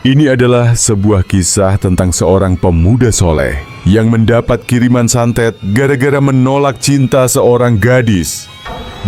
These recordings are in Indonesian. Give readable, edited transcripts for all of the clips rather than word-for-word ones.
Ini adalah sebuah kisah tentang seorang pemuda soleh yang mendapat kiriman santet gara-gara menolak cinta seorang gadis.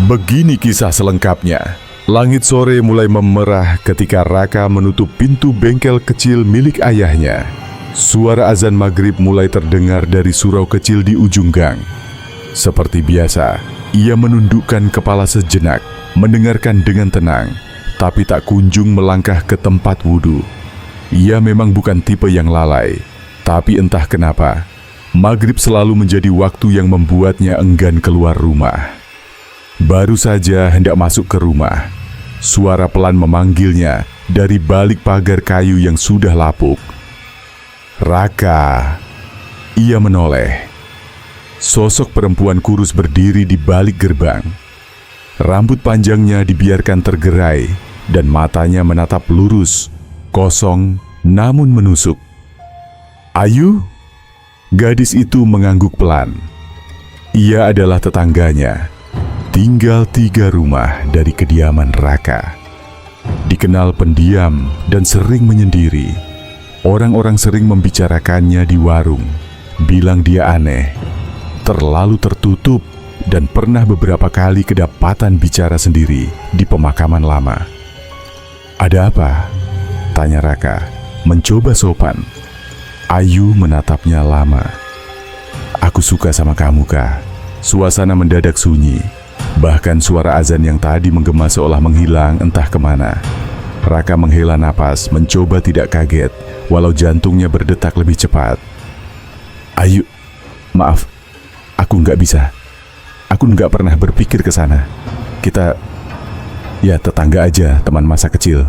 Begini kisah selengkapnya. Langit sore mulai memerah ketika Raka menutup pintu bengkel kecil milik ayahnya. Suara azan maghrib mulai terdengar dari surau kecil di ujung gang. Seperti biasa, ia menundukkan kepala sejenak, mendengarkan dengan tenang, tapi tak kunjung melangkah ke tempat wudhu. Ia memang bukan tipe yang lalai, tapi entah kenapa, maghrib selalu menjadi waktu yang membuatnya enggan keluar rumah. Baru saja hendak masuk ke rumah, suara pelan memanggilnya dari balik pagar kayu yang sudah lapuk. "Raka!" Ia menoleh. Sosok perempuan kurus berdiri di balik gerbang. Rambut panjangnya dibiarkan tergerai dan matanya menatap lurus, kosong namun menusuk. "Ayu?" Gadis itu mengangguk pelan. Ia adalah tetangganya. Tinggal 3 rumah dari kediaman Raka. Dikenal pendiam dan sering menyendiri. Orang-orang sering membicarakannya di warung, bilang dia aneh, terlalu tertutup, dan pernah beberapa kali kedapatan bicara sendiri di pemakaman lama. "Ada apa?" tanya Raka, mencoba sopan. Ayu menatapnya lama. "Aku suka sama kamu, Kak." Suasana mendadak sunyi. Bahkan suara azan yang tadi menggema seolah menghilang entah kemana. Raka menghela napas, mencoba tidak kaget, walau jantungnya berdetak lebih cepat. "Ayu, maaf, aku nggak bisa. Aku nggak pernah berpikir ke sana. Kita, ya tetangga aja, teman masa kecil."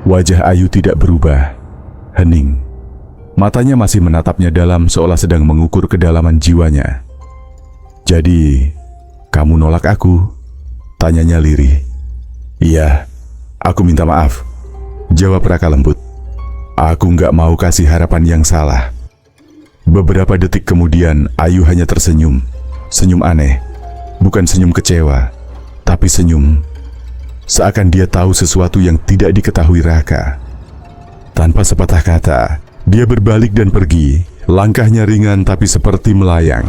Wajah Ayu tidak berubah, hening. Matanya masih menatapnya dalam seolah sedang mengukur kedalaman jiwanya. "Jadi, kamu nolak aku?" tanyanya lirih. "Iya, aku minta maaf," jawab Raka lembut. "Aku nggak mau kasih harapan yang salah." Beberapa detik kemudian, Ayu hanya tersenyum. Senyum aneh, bukan senyum kecewa, tapi senyum seakan dia tahu sesuatu yang tidak diketahui Raka. Tanpa sepatah kata, dia berbalik dan pergi. Langkahnya ringan tapi seperti melayang.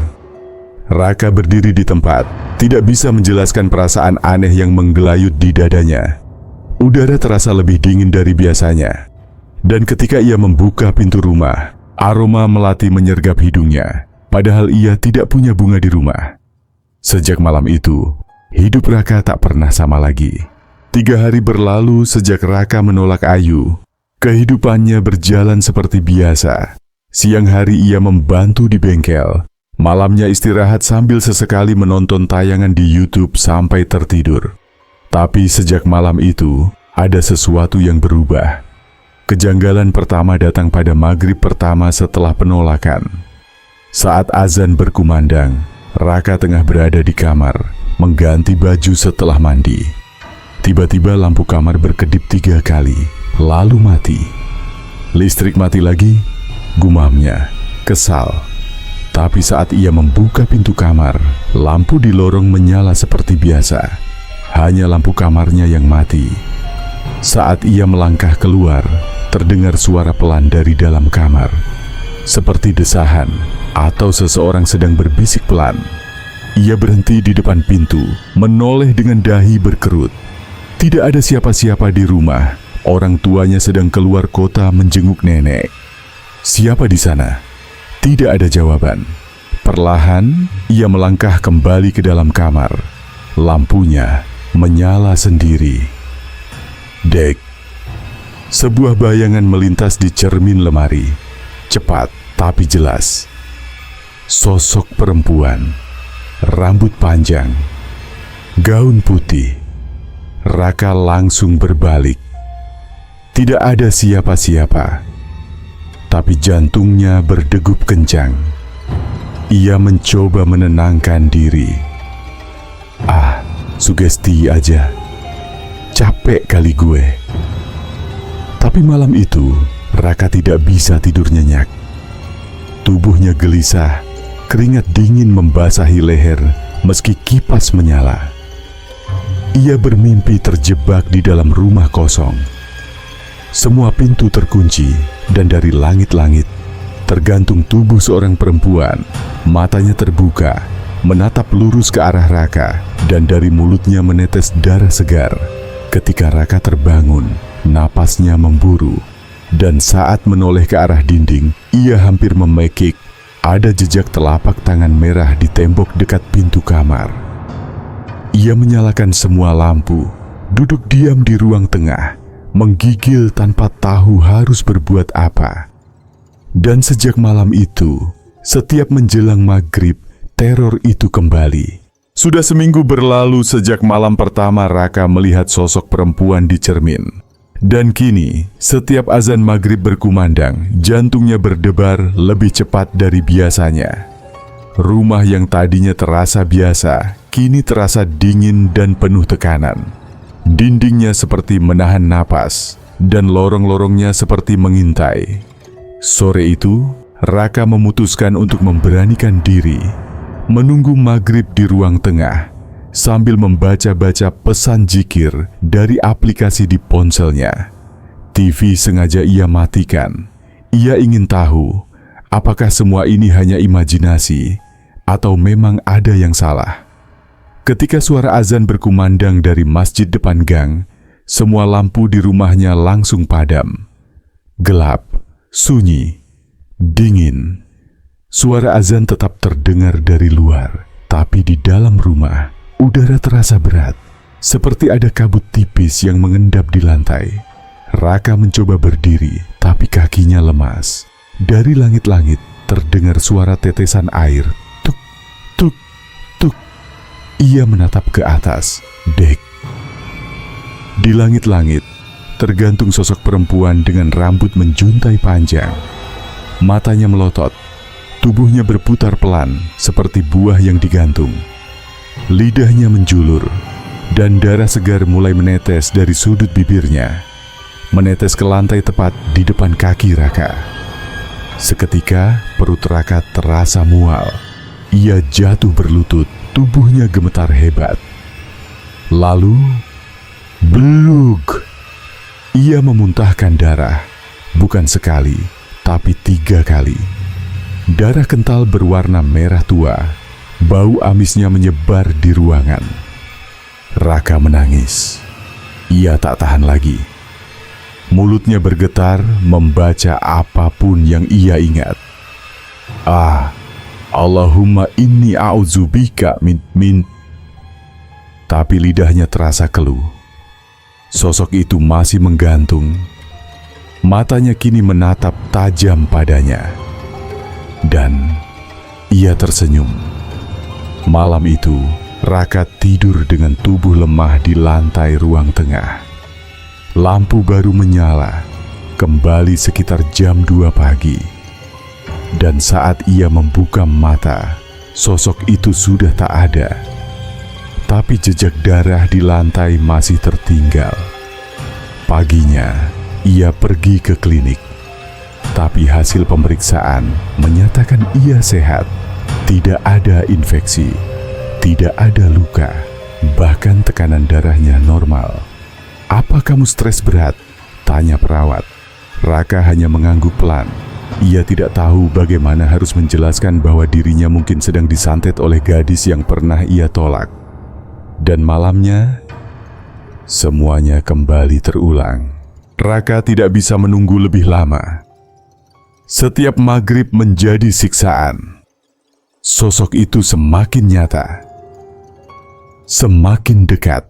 Raka berdiri di tempat, tidak bisa menjelaskan perasaan aneh yang menggelayut di dadanya. Udara terasa lebih dingin dari biasanya. Dan ketika ia membuka pintu rumah, aroma melati menyergap hidungnya, padahal ia tidak punya bunga di rumah. Sejak malam itu, hidup Raka tak pernah sama lagi. 3 hari berlalu sejak Raka menolak Ayu. Kehidupannya berjalan seperti biasa. Siang hari ia membantu di bengkel. Malamnya istirahat sambil sesekali menonton tayangan di YouTube sampai tertidur. Tapi sejak malam itu, ada sesuatu yang berubah. Kejanggalan pertama datang pada maghrib pertama setelah penolakan. Saat azan berkumandang, Raka tengah berada di kamar, mengganti baju setelah mandi. Tiba-tiba lampu kamar berkedip 3 kali, lalu mati. "Listrik mati lagi?" gumamnya, kesal. Tapi saat ia membuka pintu kamar, lampu di lorong menyala seperti biasa. Hanya lampu kamarnya yang mati. Saat ia melangkah keluar, terdengar suara pelan dari dalam kamar. Seperti desahan atau seseorang sedang berbisik pelan. Ia berhenti di depan pintu, menoleh dengan dahi berkerut. Tidak ada siapa-siapa di rumah. Orang tuanya sedang keluar kota menjenguk nenek. Siapa di sana? Tidak ada jawaban. Perlahan, ia melangkah kembali ke dalam kamar. Lampunya menyala sendiri. Dek. Sebuah bayangan melintas di cermin lemari. Cepat tapi jelas. Sosok perempuan. Rambut panjang. Gaun putih. Raka langsung berbalik. Tidak ada siapa-siapa. Tapi jantungnya berdegup kencang. Ia mencoba menenangkan diri. Sugesti aja. Capek kali gue. Tapi malam itu, Raka tidak bisa tidur nyenyak. Tubuhnya gelisah, keringat dingin membasahi leher meski kipas menyala. Ia bermimpi terjebak di dalam rumah kosong. Semua pintu terkunci dan dari langit-langit tergantung tubuh seorang perempuan. Matanya terbuka, menatap lurus ke arah Raka dan dari mulutnya menetes darah segar. Ketika Raka terbangun, napasnya memburu dan saat menoleh ke arah dinding, ia hampir memekik. Ada jejak telapak tangan merah di tembok dekat pintu kamar. Ia menyalakan semua lampu, duduk diam di ruang tengah, menggigil tanpa tahu harus berbuat apa. Dan sejak malam itu, setiap menjelang maghrib, teror itu kembali. Sudah seminggu berlalu sejak malam pertama Raka melihat sosok perempuan di cermin. Dan kini, setiap azan maghrib berkumandang, jantungnya berdebar lebih cepat dari biasanya. Rumah yang tadinya terasa biasa, kini terasa dingin dan penuh tekanan. Dindingnya seperti menahan napas, dan lorong-lorongnya seperti mengintai. Sore itu, Raka memutuskan untuk memberanikan diri, menunggu maghrib di ruang tengah, sambil membaca-baca pesan zikir dari aplikasi di ponselnya. TV sengaja ia matikan. Ia ingin tahu, apakah semua ini hanya imajinasi, atau memang ada yang salah. Ketika suara azan berkumandang dari masjid depan gang, semua lampu di rumahnya langsung padam. Gelap, sunyi, dingin. Suara azan tetap terdengar dari luar, tapi di dalam rumah, udara terasa berat, seperti ada kabut tipis yang mengendap di lantai. Raka mencoba berdiri, tapi kakinya lemas. Dari langit-langit terdengar suara tetesan air. Tuk, tuk, tuk. Ia menatap ke atas, dek. Di langit-langit, tergantung sosok perempuan dengan rambut menjuntai panjang. Matanya melotot, tubuhnya berputar pelan seperti buah yang digantung. Lidahnya menjulur, dan darah segar mulai menetes dari sudut bibirnya, menetes ke lantai tepat di depan kaki Raka. Seketika perut Raka terasa mual. Ia jatuh berlutut, tubuhnya gemetar hebat. Lalu, blug! Ia memuntahkan darah, bukan sekali, tapi 3 kali. Darah kental berwarna merah tua, bau amisnya menyebar di ruangan. Raka menangis. Ia tak tahan lagi. Mulutnya bergetar membaca apapun yang ia ingat. Allahumma inni a'udzubika min. Tapi lidahnya terasa keluh. Sosok itu masih menggantung. Matanya kini menatap tajam padanya. Dan ia tersenyum. Malam itu, Raka tidur dengan tubuh lemah di lantai ruang tengah. Lampu baru menyala, kembali sekitar jam 2 pagi. Dan saat ia membuka mata, sosok itu sudah tak ada. Tapi jejak darah di lantai masih tertinggal. Paginya, ia pergi ke klinik. Tapi hasil pemeriksaan menyatakan ia sehat. Tidak ada infeksi, tidak ada luka, bahkan tekanan darahnya normal. "Apa kamu stres berat?" tanya perawat. Raka hanya mengangguk pelan. Ia tidak tahu bagaimana harus menjelaskan bahwa dirinya mungkin sedang disantet oleh gadis yang pernah ia tolak. Dan malamnya, semuanya kembali terulang. Raka tidak bisa menunggu lebih lama. Setiap maghrib menjadi siksaan. Sosok itu semakin nyata, semakin dekat.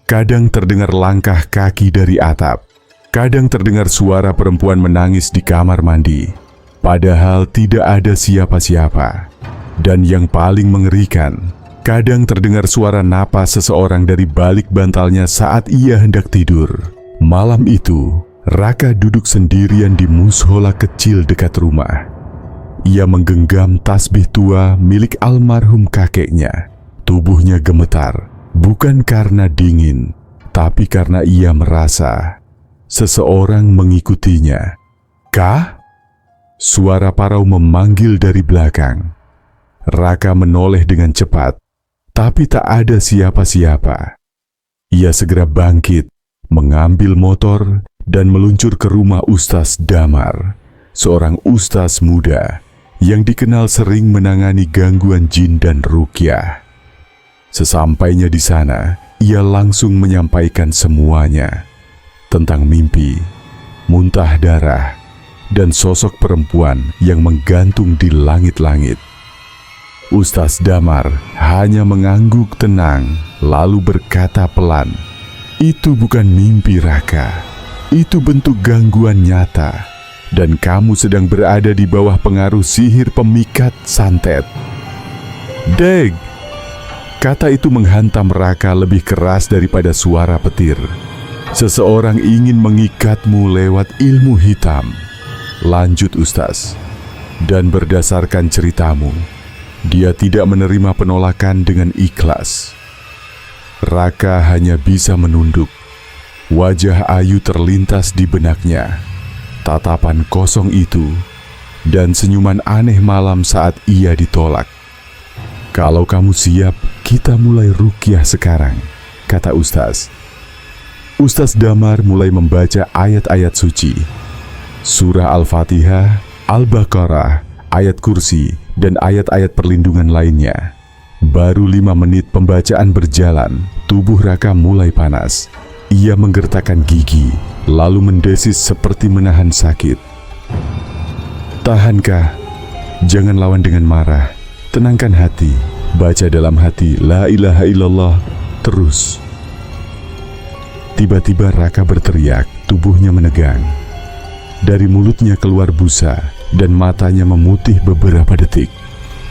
Kadang terdengar langkah kaki dari atap. Kadang terdengar suara perempuan menangis di kamar mandi. Padahal tidak ada siapa-siapa. Dan yang paling mengerikan, kadang terdengar suara napas seseorang dari balik bantalnya saat ia hendak tidur. Malam itu, Raka duduk sendirian di mushola kecil dekat rumah. Ia menggenggam tasbih tua milik almarhum kakeknya. Tubuhnya gemetar, bukan karena dingin, tapi karena ia merasa seseorang mengikutinya. "Kah?" Suara parau memanggil dari belakang. Raka menoleh dengan cepat, tapi tak ada siapa-siapa. Ia segera bangkit, mengambil motor, dan meluncur ke rumah Ustaz Damar, seorang ustaz muda yang dikenal sering menangani gangguan jin dan ruqyah. Sesampainya di sana, ia langsung menyampaikan semuanya tentang mimpi, muntah darah, dan sosok perempuan yang menggantung di langit-langit. Ustaz Damar hanya mengangguk tenang, lalu berkata pelan, "Itu bukan mimpi, Raka. Itu bentuk gangguan nyata, dan kamu sedang berada di bawah pengaruh sihir pemikat santet." Deg! Kata itu menghantam Raka lebih keras daripada suara petir. Seseorang ingin mengikatmu lewat ilmu hitam. Lanjut Ustaz. Dan berdasarkan ceritamu, dia tidak menerima penolakan dengan ikhlas. Raka hanya bisa menunduk. Wajah Ayu terlintas di benaknya. Tatapan kosong itu dan senyuman aneh malam saat ia ditolak. "Kalau kamu siap, kita mulai ruqyah sekarang," kata Ustaz. Ustaz Damar mulai membaca ayat-ayat suci. Surah Al-Fatihah, Al-Baqarah, ayat kursi, dan ayat-ayat perlindungan lainnya. Baru 5 menit pembacaan berjalan, tubuh Raka mulai panas. Ia menggertakkan gigi, lalu mendesis seperti menahan sakit. "Tahan, Kak. Jangan lawan dengan marah. Tenangkan hati. Baca dalam hati, la ilaha illallah, terus." Tiba-tiba Raka berteriak, tubuhnya menegang. Dari mulutnya keluar busa, dan matanya memutih beberapa detik.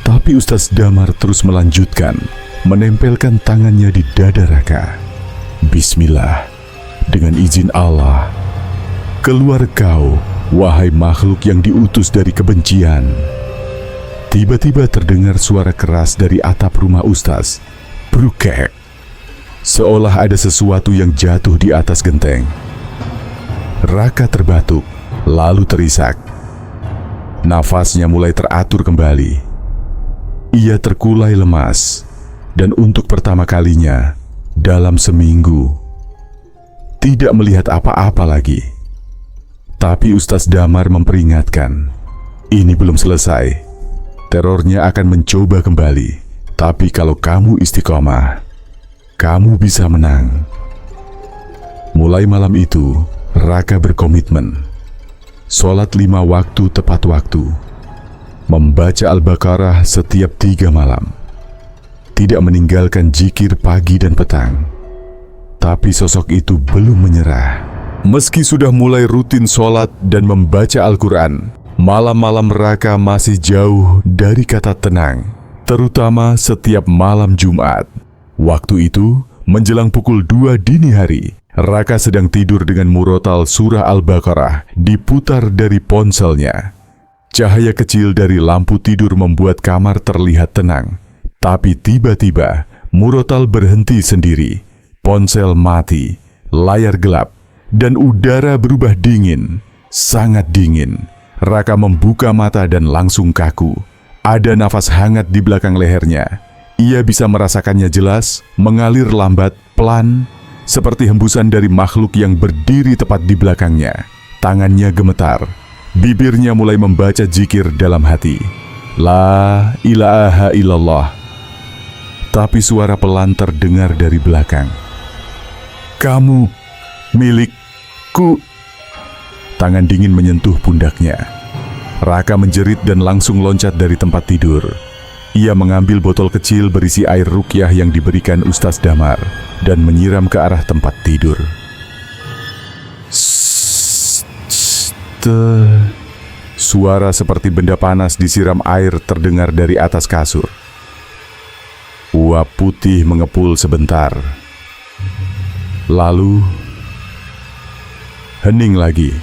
Tapi Ustaz Damar terus melanjutkan, menempelkan tangannya di dada Raka. "Bismillah, dengan izin Allah, keluar kau, wahai makhluk yang diutus dari kebencian." Tiba-tiba terdengar suara keras dari atap rumah Ustaz. Brukek. Seolah ada sesuatu yang jatuh di atas genteng. Raka terbatuk, lalu terisak. Nafasnya mulai teratur kembali. Ia terkulai lemas, dan untuk pertama kalinya dalam seminggu tidak melihat apa-apa lagi. Tapi Ustaz Damar memperingatkan, ini belum selesai. Terornya akan mencoba kembali. Tapi kalau kamu istiqomah, kamu bisa menang. Mulai malam itu, Raka berkomitmen. Sholat 5 waktu tepat waktu. Membaca Al-Baqarah setiap 3 malam. Tidak meninggalkan zikir pagi dan petang. Tapi sosok itu belum menyerah. Meski sudah mulai rutin sholat dan membaca Al-Quran, malam-malam Raka masih jauh dari kata tenang, terutama setiap malam Jumat. Waktu itu, menjelang pukul 2 dini hari, Raka sedang tidur dengan murotal surah Al-Baqarah diputar dari ponselnya. Cahaya kecil dari lampu tidur membuat kamar terlihat tenang. Tapi tiba-tiba, murotal berhenti sendiri. Ponsel mati, layar gelap, dan udara berubah dingin, sangat dingin. Raka membuka mata dan langsung kaku. Ada nafas hangat di belakang lehernya. Ia bisa merasakannya jelas, mengalir lambat, pelan, seperti hembusan dari makhluk yang berdiri tepat di belakangnya. Tangannya gemetar. Bibirnya mulai membaca zikir dalam hati. La ilaha illallah. Tapi suara pelan terdengar dari belakang. "Kamu milikku." Tangan dingin menyentuh pundaknya. Raka menjerit dan langsung loncat dari tempat tidur. Ia mengambil botol kecil berisi air ruqyah yang diberikan Ustaz Damar dan menyiram ke arah tempat tidur. Suara seperti benda panas disiram air terdengar dari atas kasur. Uap putih mengepul sebentar. Lalu hening lagi.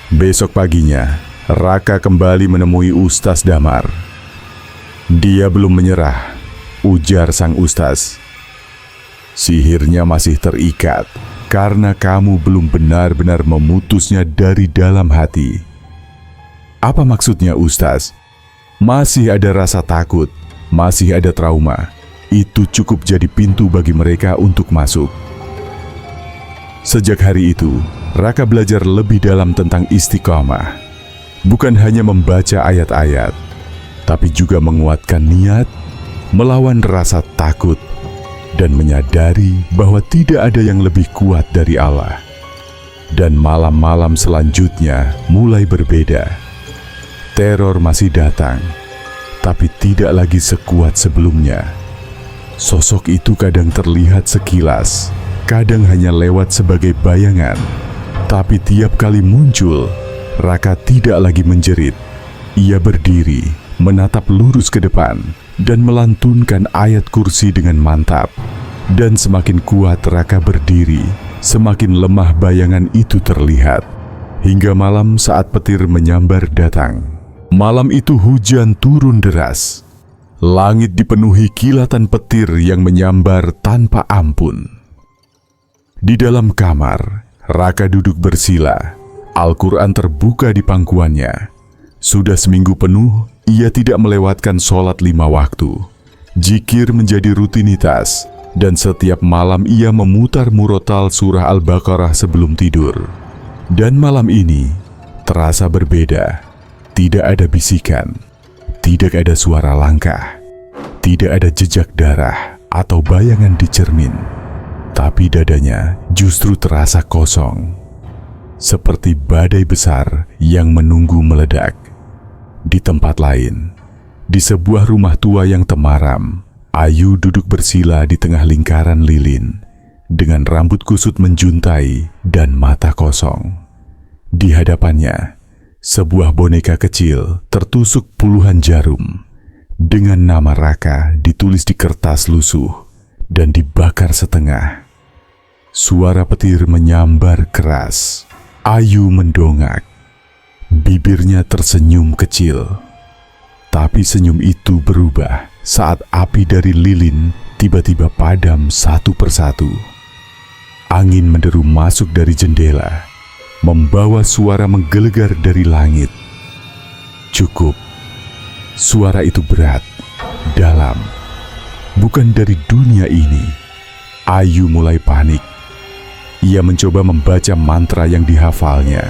Besok paginya, Raka kembali menemui Ustaz Damar. "Dia belum menyerah," ujar sang Ustaz. "Sihirnya masih terikat karena kamu belum benar-benar memutusnya dari dalam hati." "Apa maksudnya, Ustaz?" "Masih ada rasa takut, masih ada trauma. Itu cukup jadi pintu bagi mereka untuk masuk." Sejak hari itu, Raka belajar lebih dalam tentang istiqomah. Bukan hanya membaca ayat-ayat, tapi juga menguatkan niat, melawan rasa takut, dan menyadari bahwa tidak ada yang lebih kuat dari Allah. Dan malam-malam selanjutnya mulai berbeda. Teror masih datang, tapi tidak lagi sekuat sebelumnya. Sosok itu kadang terlihat sekilas, kadang hanya lewat sebagai bayangan. Tapi tiap kali muncul, Raka tidak lagi menjerit. Ia berdiri, menatap lurus ke depan, dan melantunkan ayat kursi dengan mantap. Dan semakin kuat Raka berdiri, semakin lemah bayangan itu terlihat. Hingga malam saat petir menyambar datang. Malam itu hujan turun deras. Langit dipenuhi kilatan petir yang menyambar tanpa ampun. Di dalam kamar, Raka duduk bersila. Al-Quran terbuka di pangkuannya. Sudah seminggu penuh, ia tidak melewatkan sholat 5 waktu. Zikir menjadi rutinitas, dan setiap malam ia memutar murotal surah Al-Baqarah sebelum tidur. Dan malam ini terasa berbeda. Tidak ada bisikan, tidak ada suara langkah, tidak ada jejak darah atau bayangan di cermin. Tapi dadanya justru terasa kosong, seperti badai besar yang menunggu meledak. Di tempat lain, di sebuah rumah tua yang temaram, Ayu duduk bersila di tengah lingkaran lilin, dengan rambut kusut menjuntai dan mata kosong. Di hadapannya, sebuah boneka kecil tertusuk puluhan jarum, dengan nama Raka ditulis di kertas lusuh dan dibakar setengah. Suara petir menyambar keras. Ayu mendongak. Bibirnya tersenyum kecil. Tapi senyum itu berubah saat api dari lilin tiba-tiba padam satu persatu. Angin menderu masuk dari jendela, membawa suara menggelegar dari langit. Cukup. Suara itu berat, dalam, bukan dari dunia ini. Ayu mulai panik. Ia mencoba membaca mantra yang dihafalnya,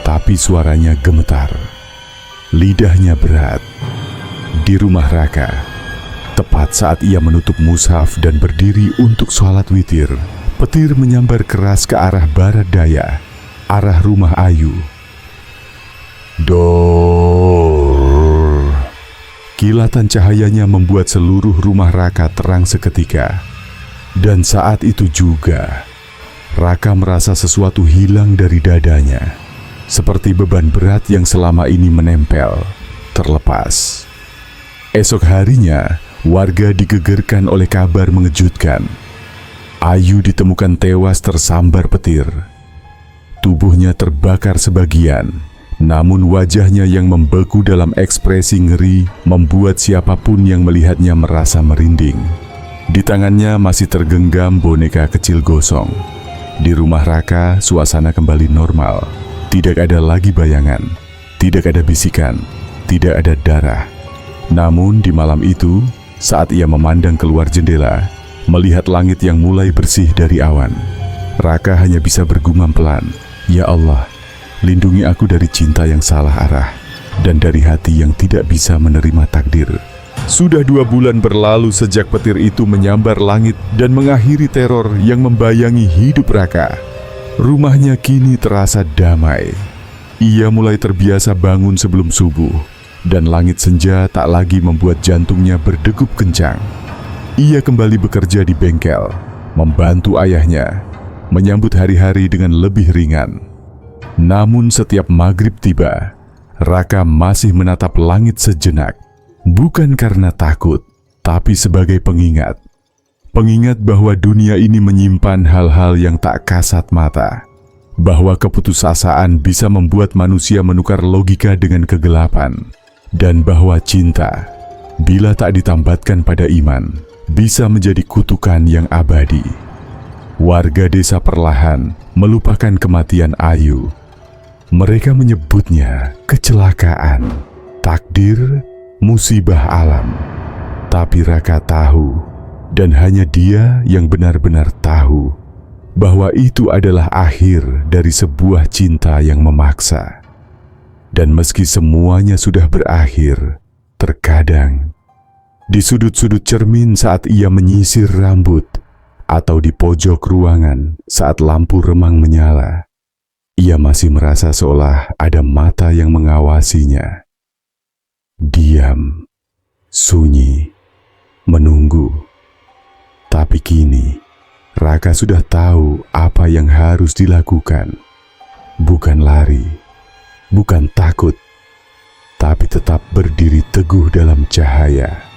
tapi suaranya gemetar. Lidahnya berat. Di rumah Raka, tepat saat ia menutup mushaf dan berdiri untuk sholat witir, petir menyambar keras ke arah barat daya, arah rumah Ayu. Dor. Kilatan cahayanya membuat seluruh rumah Raka terang seketika. Dan saat itu juga, Raka merasa sesuatu hilang dari dadanya, seperti beban berat yang selama ini menempel, terlepas. Esok harinya, warga digegerkan oleh kabar mengejutkan. Ayu ditemukan tewas tersambar petir. Tubuhnya terbakar sebagian, namun wajahnya yang membeku dalam ekspresi ngeri membuat siapapun yang melihatnya merasa merinding. Di tangannya masih tergenggam boneka kecil gosong. Di rumah Raka, suasana kembali normal. Tidak ada lagi bayangan, tidak ada bisikan, tidak ada darah. Namun di malam itu, saat ia memandang keluar jendela, melihat langit yang mulai bersih dari awan, Raka hanya bisa bergumam pelan, "Ya Allah, lindungi aku dari cinta yang salah arah dan dari hati yang tidak bisa menerima takdir." Sudah 2 bulan berlalu sejak petir itu menyambar langit dan mengakhiri teror yang membayangi hidup Raka. Rumahnya kini terasa damai. Ia mulai terbiasa bangun sebelum subuh, dan langit senja tak lagi membuat jantungnya berdegup kencang. Ia kembali bekerja di bengkel, membantu ayahnya, menyambut hari-hari dengan lebih ringan. Namun setiap maghrib tiba, Raka masih menatap langit sejenak. Bukan karena takut, tapi sebagai pengingat. Pengingat bahwa dunia ini menyimpan hal-hal yang tak kasat mata. Bahwa keputusasaan bisa membuat manusia menukar logika dengan kegelapan. Dan bahwa cinta, bila tak ditambatkan pada iman, bisa menjadi kutukan yang abadi. Warga desa perlahan melupakan kematian Ayu. Mereka menyebutnya kecelakaan, takdir, musibah alam. Tapi Raka tahu, dan hanya dia yang benar-benar tahu, bahwa itu adalah akhir dari sebuah cinta yang memaksa. Dan meski semuanya sudah berakhir, terkadang di sudut-sudut cermin saat ia menyisir rambut atau di pojok ruangan saat lampu remang menyala, ia masih merasa seolah ada mata yang mengawasinya. Diam, sunyi, menunggu. Tapi kini, Raka sudah tahu apa yang harus dilakukan. Bukan lari, bukan takut, tapi tetap berdiri teguh dalam cahaya.